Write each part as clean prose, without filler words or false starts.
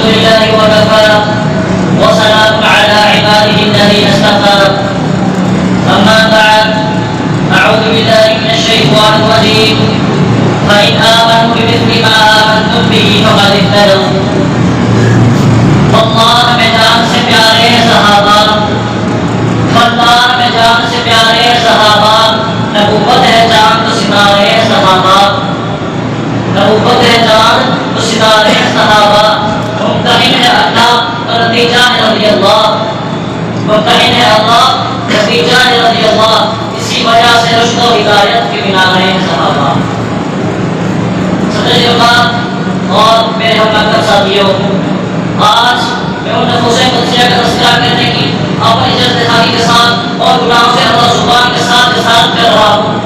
لله وكفى وسلام على عباده الذين اصطفى أما بعد أعوذ بالله من الشيطان الرجيم فإن آمنوا بمثل ما آمنتم به فقد اهتدوا اللہ میں جان سے پیارے صحابہ خاندان میں جان سے پیارے صحابہ نبوت ہے جان تو ستارے صحابہ نبوت ہے جان تو ستارے صحابہ ممتحن ہے اللہ تو نتیجہ ہے رضی اللہ ممتحن ہے اللہ نتیجہ ہے رضی اللہ اسی وجہ سے رشد و ہدایت کی بنا رہے صحابہ صدر جمعہ اور میرے ہم مکتب ساتھیوں آج میں ان نفوس قدسیہ کا تذکرہ کرنے کی اپنی جلد خالی کے ساتھ اور گناہوں سے اللہ زبان کے ساتھ کر رہا ہوں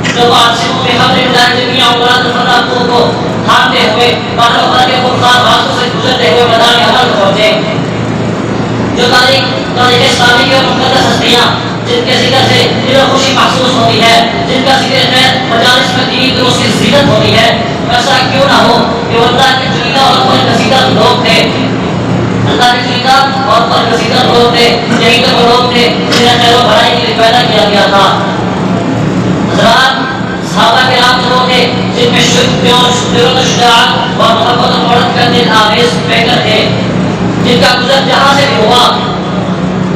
جو بادشاہوں میں حمل اللہ جمعیہ اولاد فتح کو تھامتے ہوئے بارہ بار کے خودخواہ باتوں سے گزرتے ہوئے میدان عمل پہنچے جو تاریخ اسلامی کی اور مقدس ہستیاں جن کے ذکر سے دل و خوشی محسوس ہوتی ہے جن کا ذکر خیر مجالس میں دینی دروس کی زینت ہوتی ہے ایسا کیوں نہ ہو کہ وہ اللہ کے چنیدہ اور پرگزیدہ لوگ تھے اللہ کے چنیدہ اور پرگزیدہ لوگ تھے یہی تو وہ لوگ تھے جنہیں خیر و بھلائی کے لیے پیدا کیا گیا تھا حضرات صحابہ کرام وہ تھے جن میں جرأت و شجاعت اور محبت و محبت کا دل آویز پیکر تھے جن کا گزر جہاں سے بھی ہوا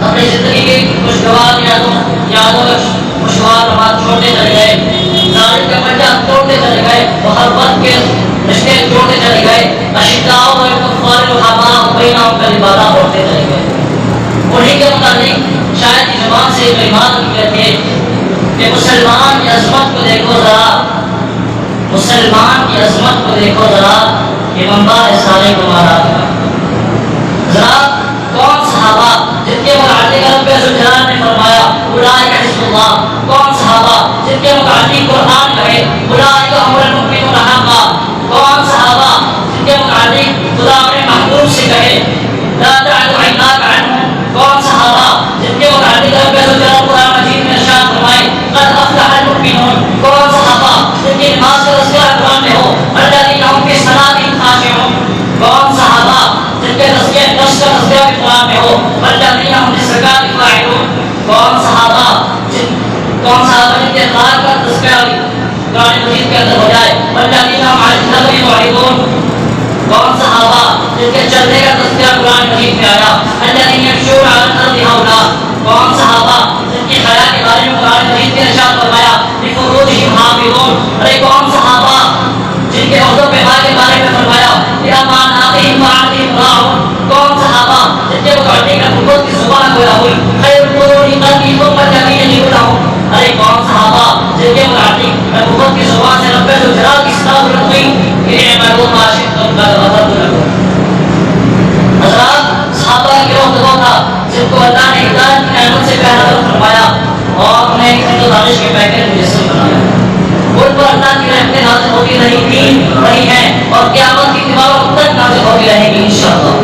اپنی زندگی کی خوشگوار یادوں کا خوشگوار رمات چھوڑتے چلے گئے ظالم کا پنجہ توڑتے چلے گئے محبت کے رشتے جوڑتے چلے گئے اشداء و کفار رحماء بینہم کا لبادہ ہوتے چلے گئے انہی کے متعلق شاید کی زبان سے ایمان کہتے ہیں کہ مسلمان کی عظمت کو دیکھو ذرا مسلمان کی عظمت کو دیکھو ذرا یہ منبع ہے سارے گمارات کا ذرا کون صحابہ جن کے متعلق رب ذوالجلال نے فرمایا اولئک حزب اللہ کون صحابہ جن کے متعلق قرآن کہے اولئک هم المؤمنون حقا کون صحابہ جن کے متعلق خدا اپنے محبوب سے کہے لا تعد عیناک عنہم کون صحابہ جن کے متعلق رب ذوالجلال قرآن مجید میں ارشاد فرمائے قد افلح المؤمنون کون صحابہ جن کی نماز کا تذکرہ قرآن میں ہو الذین هم فی صلاتہم خاشعون کون صحابہ جن کے تذکرہ نفس کا تذکرہ بھی قرآن میں ہو والذین هم للزکاۃ فاعلون کون صحابہ جن کے اخلاق کا تذکرہ بھی قرآن مجید کے اندر ہو جائے والذین هم علی النبی معرضون کون صحابہ جن کے چلنے کا تذکرہ قرآن مجید میں آیا الذین یمشون علی الارض ہونا کون صحابہ جن کی حیا کے بارے میں قرآن مجید نے ارشاد فرمایا لفروجہم حافظون ارے کون صحابہ جن کے عہد و پیمان کے بارے میں فرمایا لاماناتہم وعہدہم راعون کون صحابہ جن کے متعلق نبوت کی زبان گویا ہوئی خیر القرون قرنی ثم الذین یلونہم ارے کون صحابہ جن کے متعلق نبوت کی زبان سے رب ذوالجلال کی صدا بلند ہوئی کہ اعملوا ما شئتم قد غفرت لکم حضرات صحابہ کے وہ تھا جن کو اللہ نے ہدایت کی نعمت سے پہلا فرمایا اور انہیں عزت و دانش کے پیکر مجسم بنایا ان پر اللہ کی رحمتیں نازل ہوتی رہی تھی رہی ہیں اور قیامت کی دیواروں تک نازل ہوتی رہے گی انشاءاللہ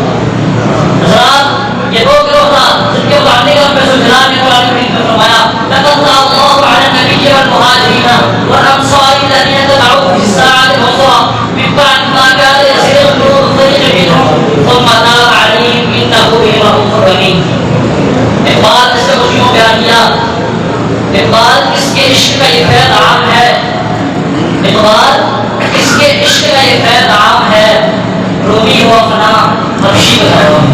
حضرات یہ وہ گروہ تھا جن کے متعلق رب ذوالجلال نے قرآن کریم میں فرمایا لقد تاب اللہ علی النبی والمہاجرین والانصار الذین اتبعوه في الساعة العسرى من بعد ما كاد يزيغ قلوب فريق منهم ثم تاب عليهم انه بهم رؤوف رحیم اقبال اس سے خوشیوں بیان کیا اقبال اس کے عشق کا یہ فیض عام ہے اقبال اس کے عشق کا یہ فیض عام ہے رومی ہو فنا حبشی بتاؤ